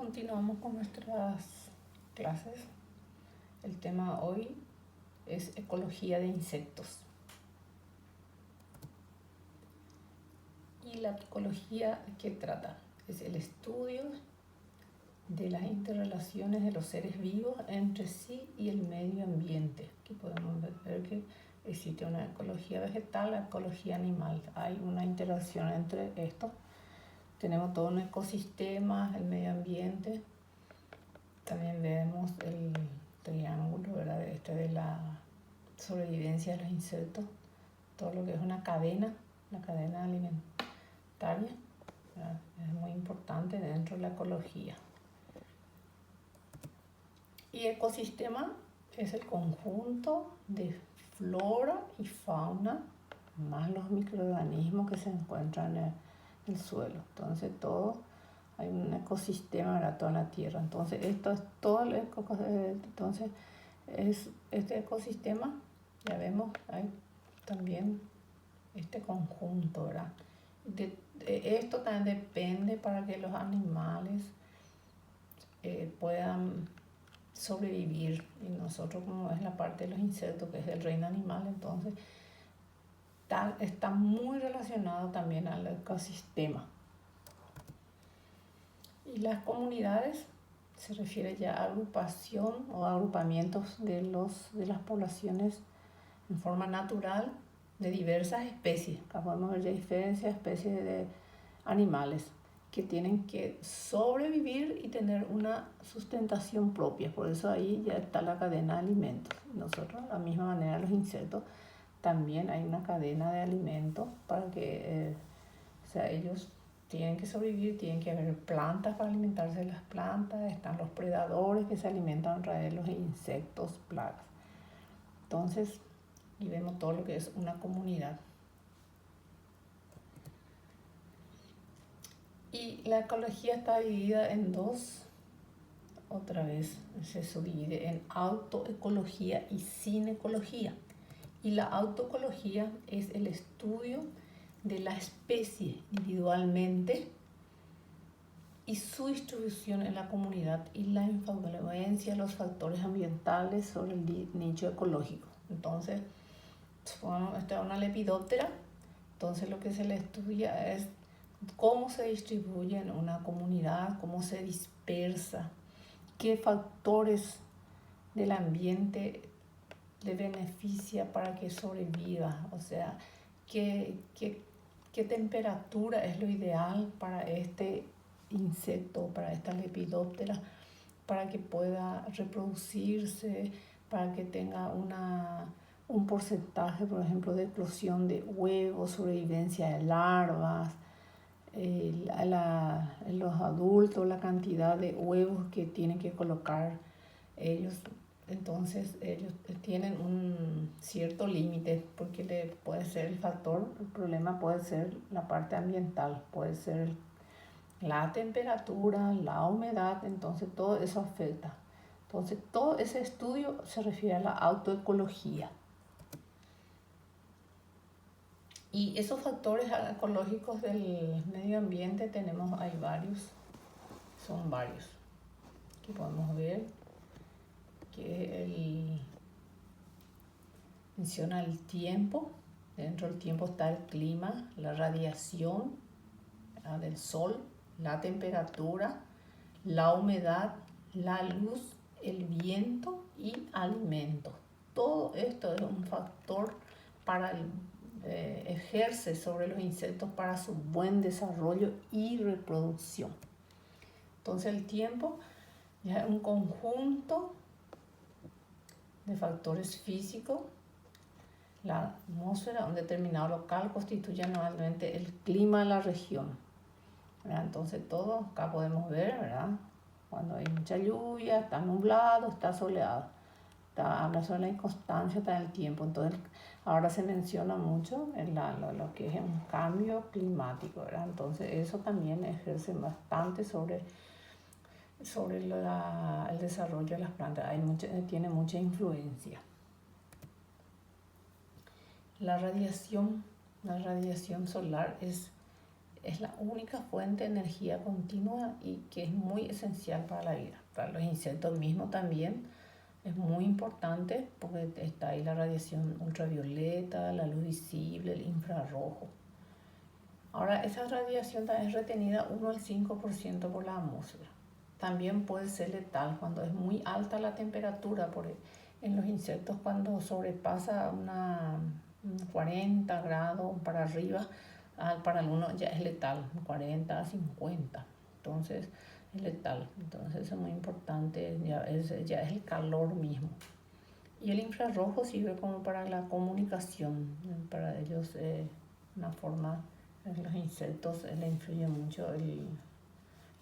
Continuamos con nuestras clases. El tema hoy es ecología de insectos. Y la ecología, ¿qué trata? Es el estudio de las interrelaciones de los seres vivos entre sí y el medio ambiente. Aquí podemos ver que existe una ecología vegetal, la ecología animal. Hay una interacción entre estos. Tenemos todo un ecosistema, el medio ambiente. También vemos el triángulo, ¿verdad? De la sobrevivencia de los insectos. Todo lo que es una cadena, la cadena alimentaria, ¿verdad? Es muy importante dentro de la ecología. Y ecosistema es el conjunto de flora y fauna más los microorganismos que se encuentran en el suelo. Entonces hay un ecosistema, ¿verdad? Toda la tierra. Entonces esto es todo el entonces este ecosistema, ya vemos, hay también este conjunto, ¿verdad? Esto también depende para que los animales puedan sobrevivir, y nosotros, como es la parte de los insectos, que es el reino animal, entonces está muy relacionado también al ecosistema. Y las comunidades se refiere ya a agrupación o agrupamientos de las poblaciones en forma natural de diversas especies. Acá podemos ver ya diferentes especies de animales que tienen que sobrevivir y tener una sustentación propia. Por eso ahí ya está la cadena de alimentos. Nosotros, de la misma manera, los insectos, también hay una cadena de alimentos para que ellos tienen que sobrevivir, tienen que haber plantas para alimentarse de las plantas, están los predadores que se alimentan a través de los insectos, plagas. Entonces, y vemos todo lo que es una comunidad. Y la ecología está dividida en dos, otra vez se subdivide en autoecología y sinecología. Y la autoecología es el estudio de la especie individualmente y su distribución en la comunidad y la influencia de los factores ambientales sobre el nicho ecológico. Entonces, esta es una lepidóptera, entonces lo que se le estudia es cómo se distribuye en una comunidad, cómo se dispersa, qué factores del ambiente le beneficia para que sobreviva, o sea, qué temperatura es lo ideal para este insecto, para esta lepidóptera, para que pueda reproducirse, para que tenga un porcentaje, por ejemplo, de eclosión de huevos, sobrevivencia de larvas, los adultos, la cantidad de huevos que tienen que colocar ellos. Entonces ellos tienen un cierto límite, porque puede ser el problema puede ser la parte ambiental, puede ser la temperatura, la humedad, entonces todo eso afecta. Entonces todo ese estudio se refiere a la autoecología. Y esos factores ecológicos del medio ambiente hay varios, son varios. Aquí podemos ver que menciona el tiempo. Dentro del tiempo está el clima, la radiación del sol, la temperatura, la humedad, la luz, el viento y alimentos. Todo esto es un factor para ejerce sobre los insectos para su buen desarrollo y reproducción. Entonces el tiempo ya es un conjunto de factores físicos. La atmósfera, un determinado local, constituye anualmente el clima de la región, ¿verdad? Entonces todo, acá podemos ver, ¿verdad? Cuando hay mucha lluvia, está nublado, está soleado. Habla sobre la inconstancia del tiempo. Entonces ahora se menciona mucho lo que es un cambio climático, ¿verdad? Entonces eso también ejerce bastante sobre el desarrollo de las plantas. Tiene mucha influencia. La radiación solar es es la única fuente de energía continua y que es muy esencial para la vida. Para los insectos mismos también es muy importante porque está ahí la radiación ultravioleta, la luz visible, el infrarrojo. Ahora, esa radiación también es retenida 1 al 5% por la atmósfera. También puede ser letal cuando es muy alta la temperatura. En los insectos, cuando sobrepasa una 40 grados para arriba, para algunos ya es letal, 40 a 50. Entonces es letal. Entonces es muy importante, ya es el calor mismo. Y el infrarrojo sirve como para la comunicación. Para ellos una forma, en los insectos le influye mucho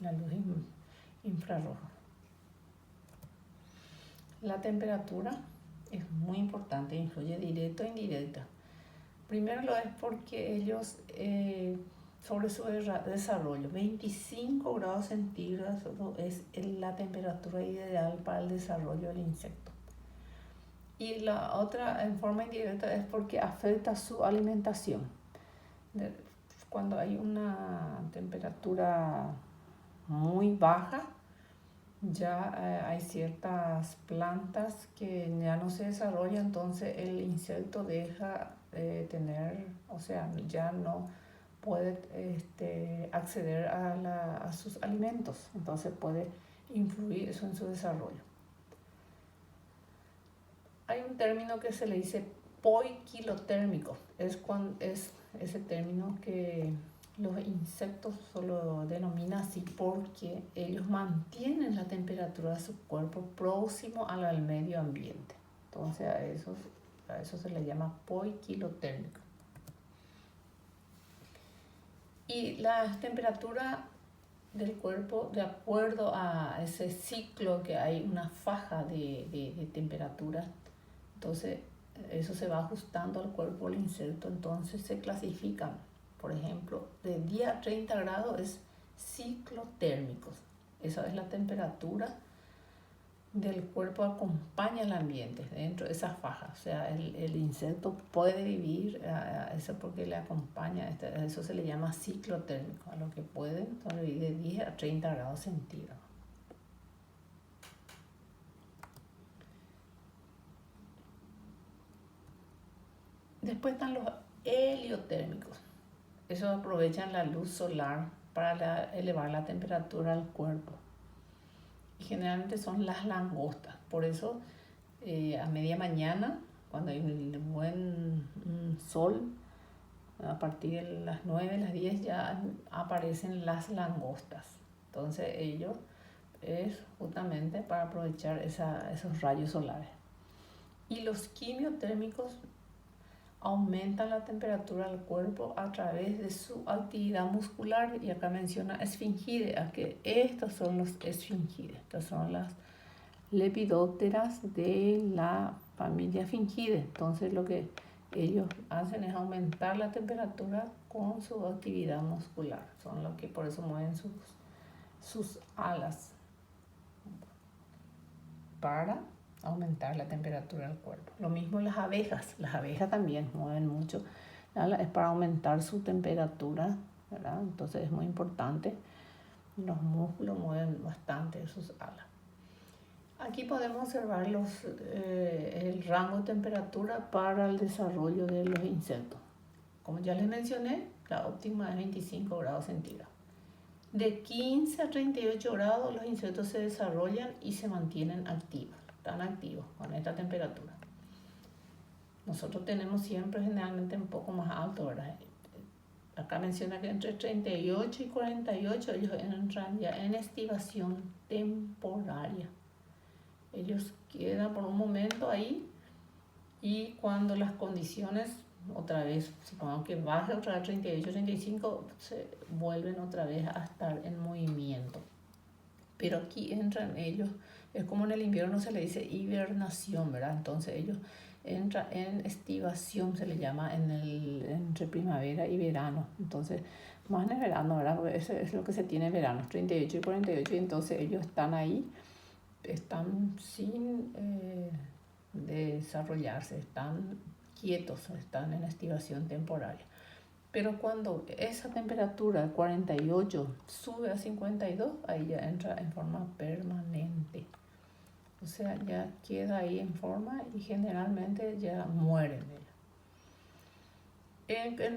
la luz infrarroja. La temperatura es muy importante, influye directo e indirecta. Primero lo es porque ellos, sobre su desarrollo, 25 grados centígrados es la temperatura ideal para el desarrollo del insecto. Y la otra, en forma indirecta, es porque afecta su alimentación. Cuando hay una temperatura muy baja, ya hay ciertas plantas que ya no se desarrollan, entonces el insecto deja de tener, o sea, ya no puede acceder a sus alimentos, entonces puede influir eso en su desarrollo. Hay un término que se le dice poikilotérmico, es ese término que los insectos solo denominan así porque ellos mantienen la temperatura de su cuerpo próximo al medio ambiente. Entonces a eso se le llama poikilotérmico. Y la temperatura del cuerpo, de acuerdo a ese ciclo que hay una faja de temperatura, entonces eso se va ajustando al cuerpo del insecto, entonces se clasifican. Por ejemplo, de 10 a 30 grados es ciclotérmicos. Esa es la temperatura del cuerpo, acompaña al ambiente dentro de esa faja. O sea, el insecto puede vivir eso porque le acompaña. Eso se le llama ciclotérmico, a lo que pueden sobrevivir de 10 a 30 grados centígrados. Después están los heliotérmicos. Esos aprovechan la luz solar para elevar la temperatura del cuerpo. Y generalmente son las langostas. Por eso a media mañana, cuando hay un buen sol, a partir de las 9, las 10 ya aparecen las langostas. Entonces ellos es justamente para aprovechar esos rayos solares. Y los quimiotérmicos aumentan la temperatura del cuerpo a través de su actividad muscular, y acá menciona esfingides, que estos son los esfingides, estas son las lepidópteras de la familia Fingides. Entonces lo que ellos hacen es aumentar la temperatura con su actividad muscular, son los que por eso mueven sus alas para aumentar la temperatura del cuerpo. Lo mismo las abejas también mueven mucho, es para aumentar su temperatura, ¿verdad? Entonces es muy importante, los músculos mueven bastante sus alas. Aquí podemos observar el rango de temperatura para el desarrollo de los insectos. Como ya les mencioné, la óptima es 25 grados centígrados. De 15 a 38 grados los insectos se desarrollan y se mantienen activos. Están activos con esta temperatura. Nosotros tenemos siempre generalmente un poco más alto, ¿verdad? Acá menciona que entre 38 y 48 ellos entran ya en estivación temporaria. Ellos quedan por un momento ahí y cuando las condiciones otra vez, supongamos que baje otra vez 38, 35, se vuelven otra vez a estar en movimiento. Pero aquí entran ellos, es como en el invierno se le dice hibernación, ¿verdad? Entonces ellos entran en estivación, se le llama entre primavera y verano. Entonces, más en el verano, ¿verdad? Porque eso es lo que se tiene en verano, 38 y 48, y entonces ellos están ahí, están sin desarrollarse, están quietos, están en estivación temporaria. Pero cuando esa temperatura de 48 sube a 52, ahí ya entra en forma permanente. O sea, ya queda ahí en forma y generalmente ya mueren.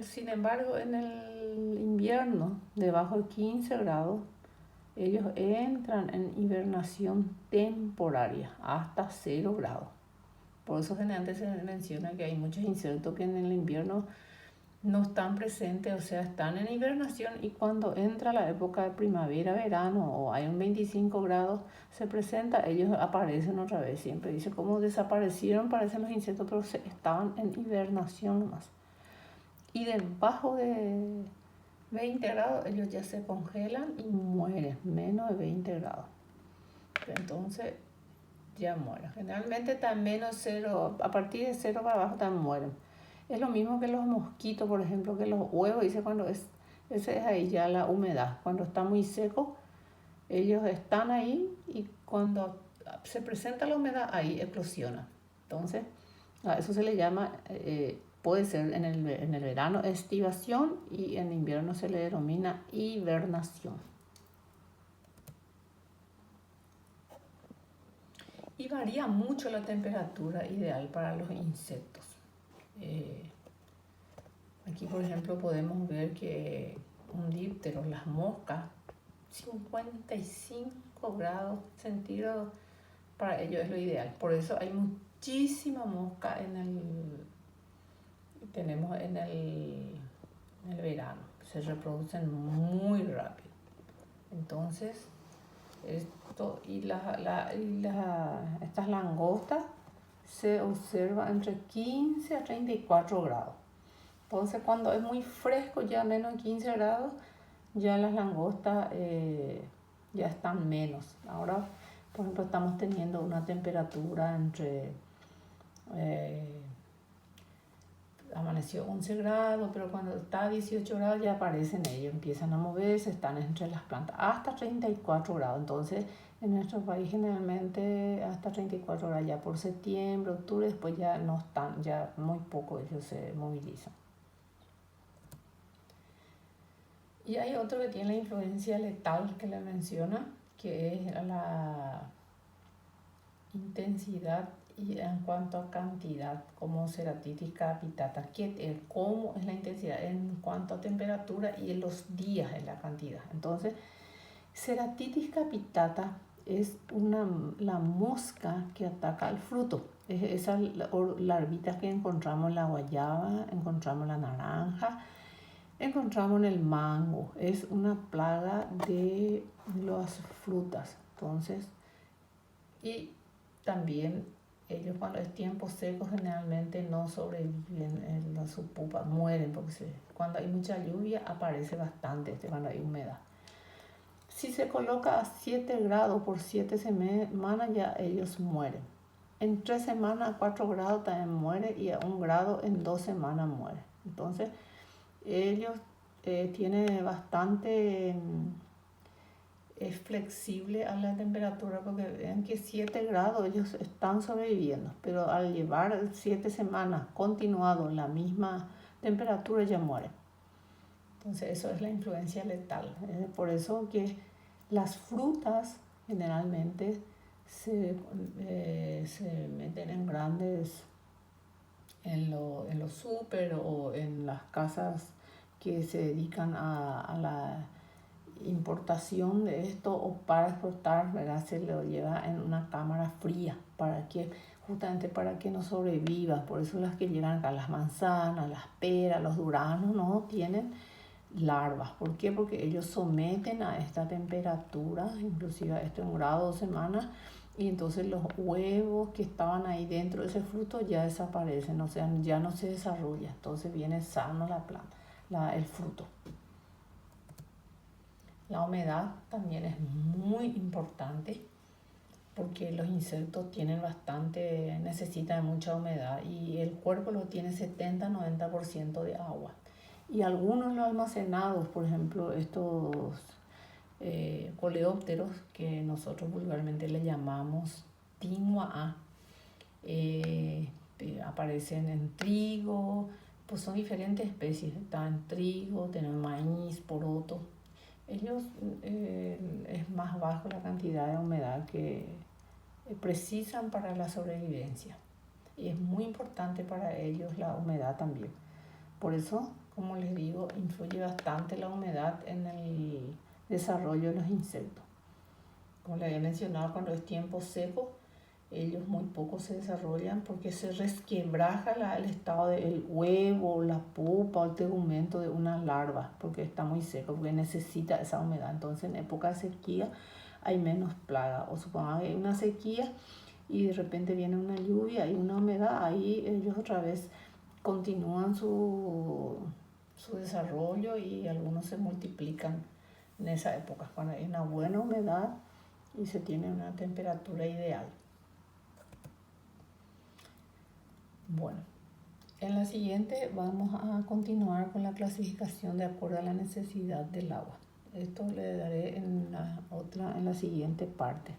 Sin embargo, en el invierno, debajo de 15 grados, ellos entran en hibernación temporaria hasta 0 grados. Por eso generalmente se menciona que hay muchos insectos que en el invierno no están presentes, o sea, están en hibernación, y cuando entra la época de primavera, verano o hay un 25 grados, se presenta, ellos aparecen otra vez. Siempre dice cómo desaparecieron, parecen los insectos, pero estaban en hibernación nomás. Y debajo de 20 grados ellos ya se congelan y mueren, menos de 20 grados. Entonces ya mueren. Generalmente están menos 0, a partir de 0 para abajo también mueren. Es lo mismo que los mosquitos, por ejemplo, que los huevos, dice cuando ese es ahí ya la humedad. Cuando está muy seco, ellos están ahí y cuando se presenta la humedad, ahí eclosiona. Entonces, a eso se le llama, puede ser en el verano estivación y en invierno se le denomina hibernación. Y varía mucho la temperatura ideal para los insectos. Aquí, por ejemplo, podemos ver que un díptero, las moscas, 55 grados centígrados, para ellos es lo ideal. Por eso hay muchísima mosca tenemos en el verano. Se reproducen muy rápido. Entonces, estas langostas se observa entre 15 a 34 grados. Entonces, cuando es muy fresco, ya menos de 15 grados, ya las langostas ya están menos. Ahora, por ejemplo, estamos teniendo una temperatura entre amaneció 11 grados, pero cuando está a 18 grados ya aparecen ellos, empiezan a moverse, están entre las plantas, hasta 34 grados. Entonces, en nuestro país generalmente hasta 34 grados, ya por septiembre, octubre, después ya no están, ya muy poco ellos se movilizan. Y hay otro que tiene la influencia letal que le menciona, que es la intensidad y en cuanto a cantidad, como Ceratitis capitata, cómo es la intensidad en cuanto a temperatura y en los días en la cantidad. Entonces, Ceratitis capitata es la mosca que ataca al fruto. Es esas larvitas que encontramos en la guayaba, encontramos en la naranja, encontramos en el mango. Es una plaga de las frutas. Entonces, y también ellos cuando es tiempo seco generalmente no sobreviven en su pupa, mueren porque cuando hay mucha lluvia aparece bastante, cuando hay humedad. Si se coloca a 7 grados por 7 semanas ya ellos mueren. En 3 semanas a 4 grados también muere y a 1 grado en 2 semanas muere. Entonces ellos tienen bastante... es flexible a la temperatura porque vean que 7 grados ellos están sobreviviendo, pero al llevar 7 semanas continuado en la misma temperatura ya mueren. Entonces eso es la influencia letal. Por eso que las frutas generalmente se meten en grandes, en los súper o en las casas que se dedican a la importación de esto o para exportar, ¿verdad? Se lo lleva en una cámara fría justamente para que no sobreviva. Por eso las que llegan acá, las manzanas, las peras, los duranos, no tienen larvas. ¿Por qué? Porque ellos someten a esta temperatura, inclusive a 1 grado 2 semanas, y entonces los huevos que estaban ahí dentro de ese fruto ya desaparecen, o sea, ya no se desarrolla. Entonces viene sano la planta, el fruto. La humedad también es muy importante porque los insectos necesitan mucha humedad y el cuerpo lo tiene 70-90% de agua. Y algunos los almacenados, por ejemplo, estos coleópteros que nosotros vulgarmente le llamamos tinua, aparecen en trigo, pues son diferentes especies, están trigo, tenemos maíz, poroto. Ellos es más bajo la cantidad de humedad que precisan para la sobrevivencia y es muy importante para ellos la humedad también. Por eso, como les digo, influye bastante la humedad en el desarrollo de los insectos. Como les había mencionado, cuando es tiempo seco, ellos muy poco se desarrollan porque se resquebraja el estado del huevo, la pupa o el tegumento de una larva, porque está muy seco, porque necesita esa humedad. Entonces en época de sequía hay menos plaga, o supongamos que hay una sequía y de repente viene una lluvia y una humedad, ahí ellos otra vez continúan su desarrollo y algunos se multiplican en esa época, cuando hay una buena humedad y se tiene una temperatura ideal. Bueno, en la siguiente vamos a continuar con la clasificación de acuerdo a la necesidad del agua. Esto le daré en la siguiente parte.